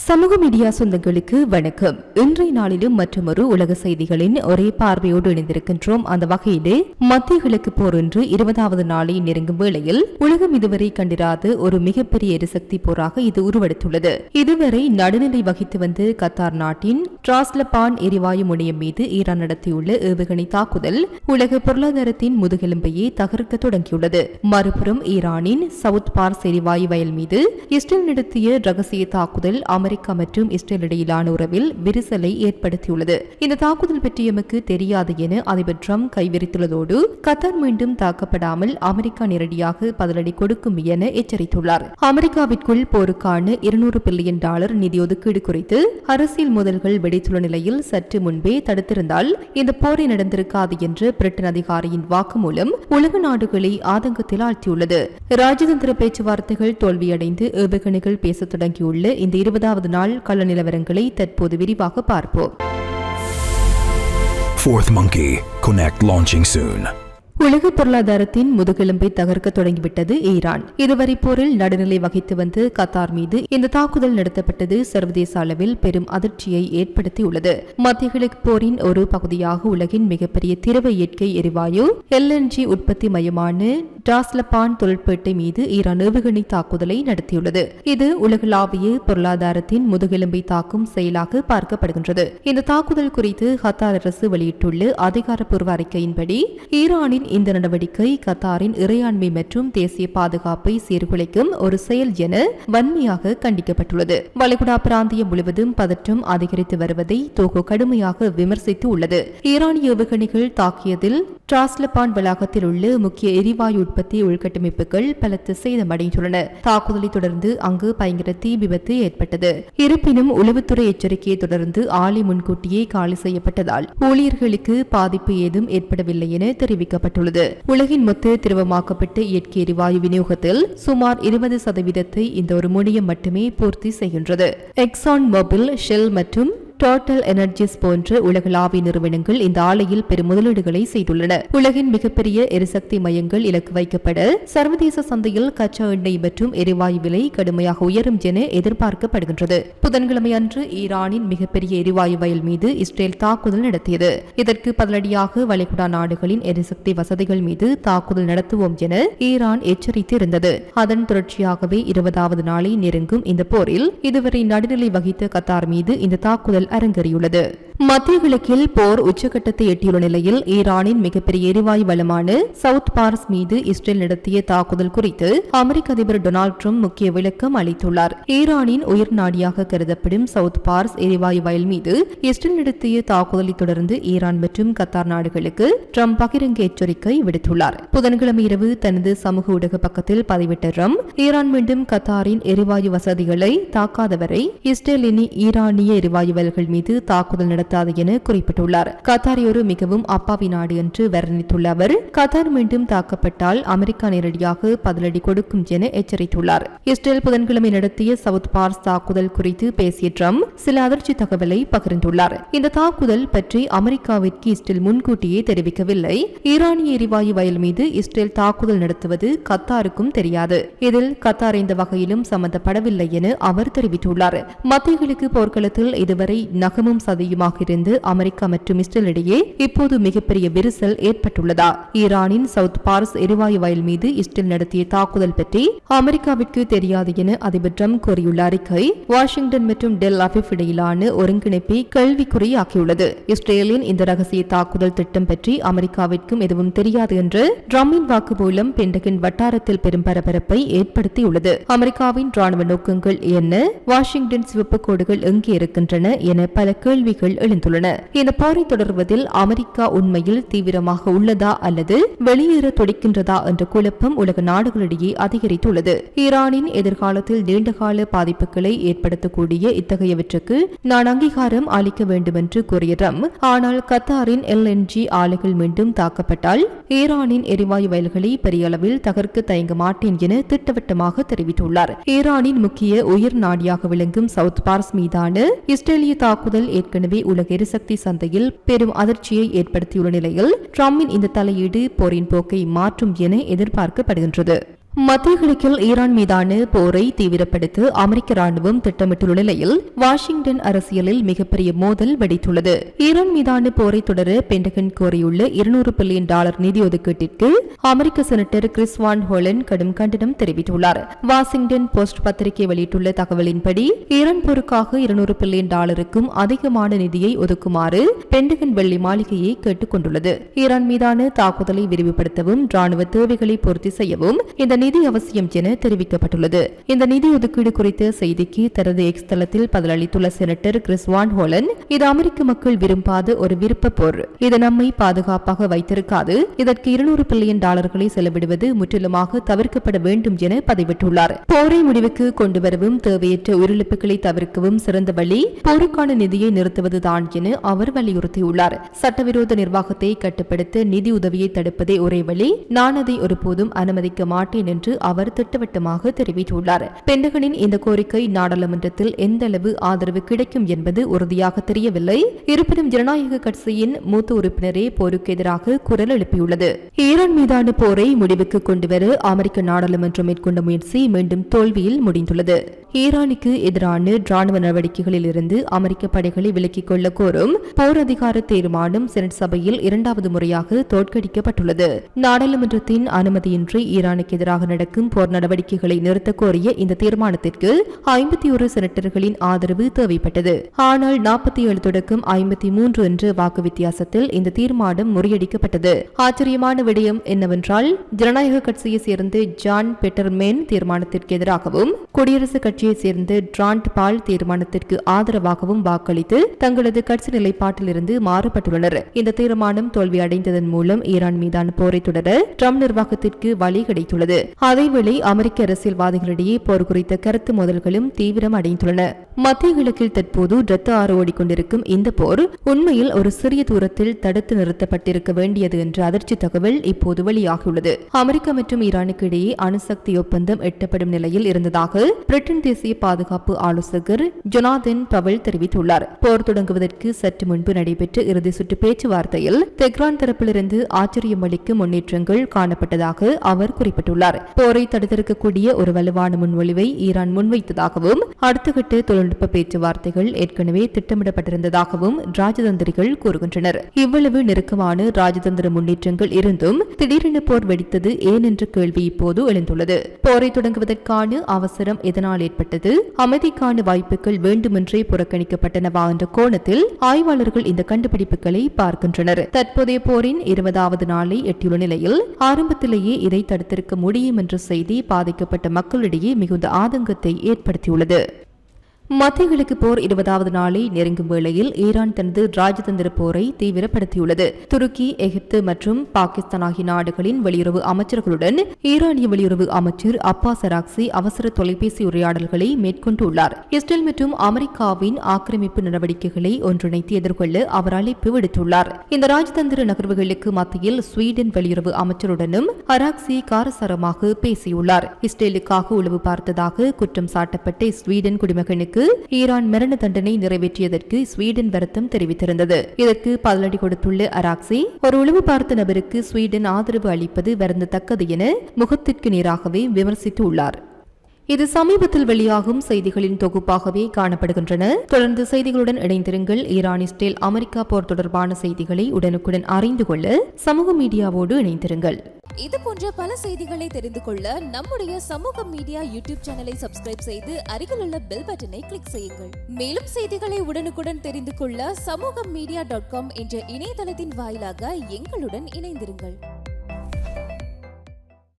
சமூக மீடியா சொந்தங்களுக்கு வணக்கம். இன்றைய நாளிலும் மற்றொரு உலக செய்திகளின் ஒரே பார்வையோடு இணைந்திருக்கின்றோம். அந்த வகையிலே மத்திய கிழக்கு போர் இன்று 20வது நாளை நெருங்கும் வேளையில் உலகம் இதுவரை கண்டிராத ஒரு மிகப்பெரிய எரிசக்தி போராக இது உருவெடுத்துள்ளது. இதுவரை நடுநிலை வகித்து வந்து கத்தார் நாட்டின் டிராஸ்லபான் எரிவாயு முனையம் மீது ஈரான் நடத்தியுள்ள ஏவுகணை தாக்குதல் உலக பொருளாதாரத்தின் முதுகெலும்பையே தகர்க்க தொடங்கியுள்ளது. மறுபுறம் ஈரானின் சவுத் பார்ஸ் எரிவாயு வயல் மீது இஸ்ரேல் நடத்திய ரகசிய தாக்குதல் அமெரிக்கா மற்றும் இஸ்ரேல் இடையிலான உறவில் விரிசலை ஏற்படுத்தியுள்ளது. இந்த தாக்குதல் பற்றி எமக்கு தெரியாது என அதிபர் டிரம்ப் கைவிரித்துள்ளதோடு கத்தார் மீண்டும் தாக்கப்படாமல் அமெரிக்கா நேரடியாக பதிலடி கொடுக்கும் என எச்சரித்துள்ளார். அமெரிக்காவிற்குள் போருக்கான $200 பில்லியன் நிதி ஒதுக்கீடு குறித்து அரசியல் மோதல்கள் வெடித்துள்ள நிலையில் சற்று முன்பே தடுத்திருந்தால் இந்த போரை நடந்திருக்காது என்று பிரிட்டன் அதிகாரியின் வாக்குமூலம் உலக நாடுகளை ஆதங்கத்தில் ஆழ்த்தியுள்ளது. ராஜதந்திர பேச்சுவார்த்தைகள் தோல்வியடைந்து ஏவுகணைகள் பேசத் தொடங்கியுள்ள இந்த 20வது நாள் கள நிலவரங்களை தற்போது விரிவாக பார்ப்போம். Fourth Monkey Connect launching soon. உலக பொருளாதாரத்தின் முதுகெலும்பை தகர்க்க தொடங்கிவிட்டது ஈரான். இதுவரை போரில் நடுநிலை வகித்து வந்து கத்தார் மீது இந்த தாக்குதல் நடத்தப்பட்டது சர்வதேச அளவில் பெரும் அதிர்ச்சியை ஏற்படுத்தியுள்ளது. மத்திய கிழக்கு போரின் ஒரு பகுதியாக உலகின் மிகப்பெரிய திரவ இயற்கை எரிவாயு LNG உற்பத்தி மையமான டிராஸ்லபான் தொழிற்பேட்டை மீது ஈரான் ஏவுகணை தாக்குதலை நடத்தியுள்ளது. இது உலகளாவிய பொருளாதாரத்தின் முதுகெலும்பை தாக்கும் செயலாக பார்க்கப்படுகின்றது. இந்த தாக்குதல் குறித்து கத்தார் அரசு வெளியிட்டுள்ள அதிகாரப்பூர்வ அறிக்கையின்படி ஈரானின் இந்த நடவடிக்கை கத்தாரின் இறையாண்மை மற்றும் தேசிய பாதுகாப்பை சீர்குலைக்கும் ஒரு செயல் என வன்மையாக கண்டிக்கப்பட்டுள்ளது. வளைகுடா பிராந்தியம் முழுவதும் பதற்றம் அதிகரித்து வருவதை தோகோ கடுமையாக விமர்சித்து உள்ளது. ஈரானிய ஏவுகணைகள் தாக்கியதில் டிராஸ்லபான் வளாகத்தில் உள்ள முக்கிய எரிவாயு உற்பத்தி உள்கட்டமைப்புகள் பலத்த சேதமடைந்துள்ளன. தாக்குதலை தொடர்ந்து அங்கு பயங்கர தீ விபத்து ஏற்பட்டது. இருப்பினும் உளவுத்துறை எச்சரிக்கையை தொடர்ந்து ஆலை முன்கூட்டியே காலி செய்யப்பட்டதால் ஊழியர்களுக்கு பாதிப்பு ஏதும் ஏற்படவில்லை என தெரிவிக்கப்பட்டுள்ளது. உலகின் மொத்த திரவமாக்கப்பட்ட இயற்கை எரிவாயு விநியோகத்தில் சுமார் 20% இந்த ஒரு முனையம் மட்டுமே பூர்த்தி செய்கின்றது. எக்ஸான் மொபில், ஷெல் மற்றும் டோட்டல் எனர்ஜிஸ் போன்ற உலகளாவிய நிறுவனங்கள் இந்த ஆலையில் பெரும் முதலீடுகளை செய்துள்ளன. உலகின் மிகப்பெரிய எரிசக்தி மையங்கள் இலக்கு வைக்கப்பட சர்வதேச சந்தையில் கச்சா எண்ணெய் மற்றும் எரிவாயு விலை கடுமையாக உயரும் என எதிர்பார்க்கப்படுகின்றது. புதன்கிழமை அன்று ஈரானின் மிகப்பெரிய எரிவாயு வயல் மீது இஸ்ரேல் தாக்குதல் நடத்தியது. இதற்கு பதிலடியாக வளைகுடா நாடுகளின் எரிசக்தி வசதிகள் மீது தாக்குதல் நடத்துவோம் என ஈரான் எச்சரித்திருந்தது. அதன் தொடர்ச்சியாகவே 20வது நாளை நெருங்கும் இந்த போரில் இதுவரை நடுநிலை வகித்த கத்தார் மீது இந்த தாக்குதல் அரங்கேறியுள்ளது. மத்திய கிழக்கில் போர் உச்சகட்டத்தை எட்டியுள்ள நிலையில் ஈரானின் மிகப்பெரிய எரிவாயு வளமான சவுத் பார்ஸ் மீது இஸ்ரேல் நடத்திய தாக்குதல் குறித்து அமெரிக்க அதிபர் டொனால்ட் ட்ரம்ப் முக்கிய விளக்கம் அளித்துள்ளார். ஈரானின் உயிர் நாடியாக கருதப்படும் சவுத் பார்ஸ் எரிவாயு வயல் மீது இஸ்ரேல் நடத்திய தாக்குதலை தொடர்ந்து ஈரான் மற்றும் கத்தார் நாடுகளுக்கு ட்ரம்ப் பகிரங்க எச்சரிக்கை விடுத்துள்ளார். புதன்கிழமை இரவு தனது சமூக ஊடக பக்கத்தில் பதிவிட்ட ட்ரம்ப் ஈரான் மீண்டும் கத்தாரின் எரிவாயு வசதிகளை தாக்காதவரை இஸ்ரேல் இனி ஈரானிய எரிவாயு வயல்கள் மீது தாக்குதல் நடத்தாது என குறிப்பிட்டுள்ளார். கத்தார் ஒரு மிகவும் அப்பாவி நாடு என்று வர்ணித்துள்ள அவர் கத்தார் மீண்டும் தாக்கப்பட்டால் அமெரிக்கா நேரடியாக பதிலடி கொடுக்கும் என எச்சரித்துள்ளார். இஸ்ரேல் புதன்கிழமை நடத்திய சவுத் பார்ஸ் தாக்குதல் குறித்து பேசிய ட்ரம்ப் சில அதிர்ச்சி தகவலை பகிர்ந்துள்ளார். இந்த தாக்குதல் பற்றி அமெரிக்காவிற்கு இஸ்ரேல் முன்கூட்டியே தெரிவிக்கவில்லை. ஈரானிய எரிவாயு வயல் மீது இஸ்ரேல் தாக்குதல் நடத்துவது கத்தாருக்கும் தெரியாது. இதில் கத்தார் எந்த வகையிலும் சம்பந்தப்படவில்லை என அவர் தெரிவித்துள்ளார். மத்திய கிழக்கு போர்க்களத்தில் இதுவரை நகமும் சதியுமாக இருந்து அமெரிக்கா மற்றும் இஸ்ரேல் இடையே இப்போது மிகப்பெரிய விரிசல் ஏற்பட்டுள்ளதா? ஈரானின் சவுத் பார்ஸ் எரிவாயு வயல் மீது இஸ்ரேல் நடத்திய தாக்குதல் பற்றி அமெரிக்காவிற்கு தெரியாது என அதிபர் ட்ரம்ப் கூறியுள்ள அறிக்கை வாஷிங்டன் மற்றும் டெல் அவிவ் இடையிலான ஒருங்கிணைப்பை கேள்விக்குறியாக்கியுள்ளது. இஸ்ரேலின் இந்த ரகசிய தாக்குதல் திட்டம் பற்றி அமெரிக்காவிற்கும் எதுவும் தெரியாது என்று ட்ரம்பின் வாக்குமூலம் பென்டகன் வட்டாரத்தில் பெரும் பரபரப்பை ஏற்படுத்தியுள்ளது. அமெரிக்காவின் ராணுவ நோக்கங்கள் என்ன? வாஷிங்டன் சிவப்பு கோடுகள் எங்கே இருக்கின்றன என பல கேள்விகள் எழுந்துள்ளன. இந்த போரை தொடர்வதில் அமெரிக்கா உண்மையில் தீவிரமாக உள்ளதா அல்லது வெளியேற துடிக்கின்றதா என்ற குழப்பம் உலக நாடுகளிடையே அதிகரித்துள்ளது. ஈரானின் எதிர்காலத்தில் நீண்டகால பாதிப்புகளை ஏற்படுத்தக்கூடிய இத்தகையவற்றுக்கு நான் அங்கீகாரம் அளிக்க வேண்டும் என்று கூறிய ட்ரம்ப், ஆனால் கத்தாரின் LNG ஆலைகள் மீண்டும் தாக்கப்பட்டால் ஈரானின் எரிவாயு வயல்களை பெரிய அளவில் தகர்க்க தயங்க மாட்டேன் என திட்டவட்டமாக தெரிவித்துள்ளார். ஈரானின் முக்கிய உயிர் நாடியாக விளங்கும் சவுத் பார்ஸ் மீதான இஸ்ரேலிய தாக்குதல் ஏற்கனவே உலக எரிசக்தி சந்தையில் பெரும் அதிர்ச்சியை ஏற்படுத்தியுள்ள நிலையில் ட்ரம்பின் இந்த தலையீடு போரின் போக்கை மாற்றும் என எதிர்பார்க்கப்படுகின்றது. மத்திய கிழக்கில் ஈரான் மீதான போரை தீவிரப்படுத்த அமெரிக்க ராணுவம் திட்டமிட்டுள்ள நிலையில் வாஷிங்டன் அரசியலில் மிகப்பெரிய மோதல் வெடித்துள்ளது. ஈரான் மீதான போரை தொடர பென்டகன் கோரியுள்ள $200 பில்லியன் நிதி ஒதுக்கீட்டிற்கு அமெரிக்க செனட்டர் கிறிஸ் வான் ஹோலன் கடும் கண்டனம் தெரிவித்துள்ளார். வாஷிங்டன் போஸ்ட் பத்திரிகை வெளியிட்டுள்ள தகவலின்படி ஈரான் போருக்காக $200 பில்லியன் அதிகமான நிதியை ஒதுக்குமாறு பென்டகன் வெள்ளி மாளிகையை கேட்டுக் கொண்டுள்ளது. ஈரான் மீதான தாக்குதலை விரிவுபடுத்தவும் ராணுவ தேவைகளை பூர்த்தி செய்யவும் இந்த நிதி அவசியம் என தெரிவிக்கப்பட்டுள்ளது. இந்த நிதி ஒதுக்கீடு குறித்த செய்திக்கு தனது எக்ஸ் தளத்தில் பதிலளித்துள்ள செனட்டர் கிறிஸ் வான் ஹோலன், இது அமெரிக்க மக்கள் விரும்பாத ஒரு விருப்ப போர், இது நம்மை பாதுகாப்பாக வைத்திருக்காது, இதற்கு $200 பில்லியன் செலவிடுவது முற்றிலுமாக தவிர்க்கப்பட வேண்டும் என பதிவிட்டுள்ளார். போரை முடிவுக்கு கொண்டுவரவும் தேவையற்ற உயிரிழப்புகளை தவிர்க்கவும் சிறந்த வழி போருக்கான நிதியை நிறுத்துவதுதான் என அவர் வலியுறுத்தியுள்ளார். சட்டவிரோத நிர்வாகத்தை கட்டுப்படுத்த நிதி உதவியை தடுப்பதே ஒரே வழி, நான் அதை ஒருபோதும் அனுமதிக்க மாட்டேன் என்று அவர் திட்டவட்டமாக தெரிவித்துள்ளார். பென்டகனின் இந்த கோரிக்கை நாடாளுமன்றத்தில் எந்த அளவு ஆதரவு கிடைக்கும் என்பது உறுதியாக தெரியவில்லை. இருப்பினும் ஜனநாயக கட்சியின் மூத்த உறுப்பினரே போருக்கு எதிராக குரல் எழுப்பியுள்ளது. ஈரான் மீதான போரை முடிவுக்கு கொண்டுவர அமெரிக்க நாடாளுமன்றம் மேற்கொண்ட முயற்சி மீண்டும் தோல்வியில் முடிந்துள்ளது. ஈரானுக்கு எதிரான ராணுவ நடவடிக்கைகளில் இருந்து அமெரிக்க படைகளை விலக்கிக் கொள்ள கோரும் போர் அதிகார தீர்மானம் செனட் சபையில் இரண்டாவது முறையாக தோற்கடிக்கப்பட்டுள்ளது. நாடாளுமன்றத்தின் அனுமதியின்றி ஈரானுக்கு எதிராக நடக்கும் போர் நடவடிக்கைகளை நிறுத்த கோரிய இந்த தீர்மானத்திற்கு 51 செனட்டர்களின் ஆதரவு தேவைப்பட்டது. ஆனால் 47 தொடக்கம் 53 என்ற வாக்கு வித்தியாசத்தில் இந்த தீர்மானம் முறியடிக்கப்பட்டது. ஆச்சரியமான விடயம் என்னவென்றால், ஜனநாயக கட்சியை சேர்ந்த ஜான் பெட்டர்மேன் தீர்மானத்திற்கு எதிராகவும் குடியரசுக் கட்சியைச் சேர்ந்த டிராண்ட் பால் தீர்மானத்திற்கு ஆதரவாகவும் வாக்களித்து தங்களது கட்சி நிலைப்பாட்டிலிருந்து மாறுபட்டுள்ளனர். இந்த தீர்மானம் தோல்வியடைந்ததன் மூலம் ஈரான் மீதான போரை தொடர ட்ரம்ப் நிர்வாகத்திற்கு வழி கிடைத்துள்ளது. அதேவேளை அமெரிக்க அரசியல்வாதிகளிடையே போர் குறித்த கருத்து மோதல்களும் தீவிரம் அடைந்துள்ளன. மத்திய கிழக்கில் தற்போது இரத்த ஆறு ஓடிக்கொண்டிருக்கும் இந்த போர் உண்மையில் ஒரு சிறிய தூரத்தில் தடுத்து நிறுத்தப்பட்டிருக்க வேண்டியது என்ற அதிர்ச்சி தகவல் இப்போது வெளியாகியுள்ளது. அமெரிக்கா மற்றும் ஈரானுக்கு இடையே அணுசக்தி ஒப்பந்தம் எட்டப்படும் நிலையில் இருந்ததாக பிரிட்டன் தேசிய பாதுகாப்பு ஆலோசகர் ஜொனாதன் பவல் தெரிவித்துள்ளார். போர் தொடங்குவதற்கு சற்று முன்பு நடைபெற்ற இறுதி சுற்று பேச்சுவார்த்தையில் தெஹ்ரான் தரப்பிலிருந்து ஆச்சரியம் அளிக்கும் முன்னேற்றங்கள் காணப்பட்டதாக அவர் குறிப்பிட்டுள்ளார். போரை தடுத்திருக்கக்கூடிய ஒரு வலுவான முன்மொழிவை ஈரான் முன்வைத்ததாகவும் அடுத்த கட்ட தொழில்நுட்ப பேச்சுவார்த்தைகள் ஏற்கனவே திட்டமிடப்பட்டிருந்ததாகவும் ராஜதந்திரிகள் கூறுகின்றனர். இவ்வளவு நெருக்கமான ராஜதந்திர முன்னேற்றங்கள் இருந்தும் திடீரென போர் வெடித்தது ஏன் என்ற கேள்வி இப்போது எழுந்துள்ளது. போரை தொடங்குவதற்கான அவசரம் எதனால் ஏற்பட்டது, அமைதிக்கான வாய்ப்புகள் வேண்டுமென்றே புறக்கணிக்கப்பட்டனவா என்ற கோணத்தில் ஆய்வாளர்கள் இந்த கண்டுபிடிப்புகளை பார்க்கின்றனர். தற்போதைய போரின் 20வது நாளை எட்டியுள்ள நிலையில் ஆரம்பத்திலேயே இதை தடுத்திருக்க முடியும் என்ற செய்தி பாதிக்கப்பட்ட மக்களிடையே மிகுந்த ஆதங்கத்தை ஏற்படுத்தியுள்ளது. மத்திய கிழக்கு போர் 20வது நாளை நெருங்கும் வேளையில் ஈரான் தனது ராஜதந்திர போரை தீவிரப்படுத்தியுள்ளது. துருக்கி, எகிப்து மற்றும் பாகிஸ்தான் ஆகிய நாடுகளின் வெளியுறவு அமைச்சர்களுடன் ஈரானிய வெளியுறவு அமைச்சர் அப்பாஸ் அராக்சி அவசர தொலைபேசி உரையாடல்களை மேற்கொண்டுள்ளார். இஸ்ரேல் மற்றும் அமெரிக்காவின் ஆக்கிரமிப்பு நடவடிக்கைகளை ஒன்றிணைத்து எதிர்கொள்ள அவர் அழைப்பு விடுத்துள்ளார். இந்த ராஜதந்திர நகர்வுகளுக்கு மத்தியில் ஸ்வீடன் வெளியுறவு அமைச்சருடனும் அராக்சி காரசாரமாக பேசியுள்ளார். இஸ்ரேலுக்காக உளவு பார்த்ததாக குற்றம் சாட்டப்பட்ட ஸ்வீடன் குடிமகனுக்கு ஈரான் மரண தண்டனை நிறைவேற்றியதற்கு ஸ்வீடன் வருத்தம் தெரிவித்திருந்தது. இதற்கு பதிலடி கொடுத்துள்ள அராக்சி, ஒரு உளவு பார்த்த நபருக்கு ஸ்வீடன் ஆதரவு அளிப்பது வருந்தத்தக்கது என முகத்திற்கு நேராகவே விமர்சித்துள்ளார். இது சமீபத்தில் வெளியாகும் செய்திகளின் தொகுப்பாகவே காணப்படுகின்றன. தொடர்ந்து செய்திகளுடன் இணைந்திருங்கள். ஈரான், இஸ்ரேல், அமெரிக்கா போர் தொடர்பான செய்திகளை உடனுக்குடன் அறிந்து கொள்ள சமூக மீடியாவோடு இணைந்திருங்கள். இது போன்ற பல செய்திகளை தெரிந்து கொள்ள நம்முடைய சமூக மீடியா யூடியூப் சேனலை சப்ஸ்கிரைப் செய்து அருகில் உள்ள பெல் பட்டனை கிளிக் செய்யுங்கள். மேலும் செய்திகளை உடனுக்குடன் தெரிந்து கொள்ள சமூகமீடியா.com என்ற இணையதளத்தின் வாயிலாக எங்களுடன் இணைந்திருங்கள்.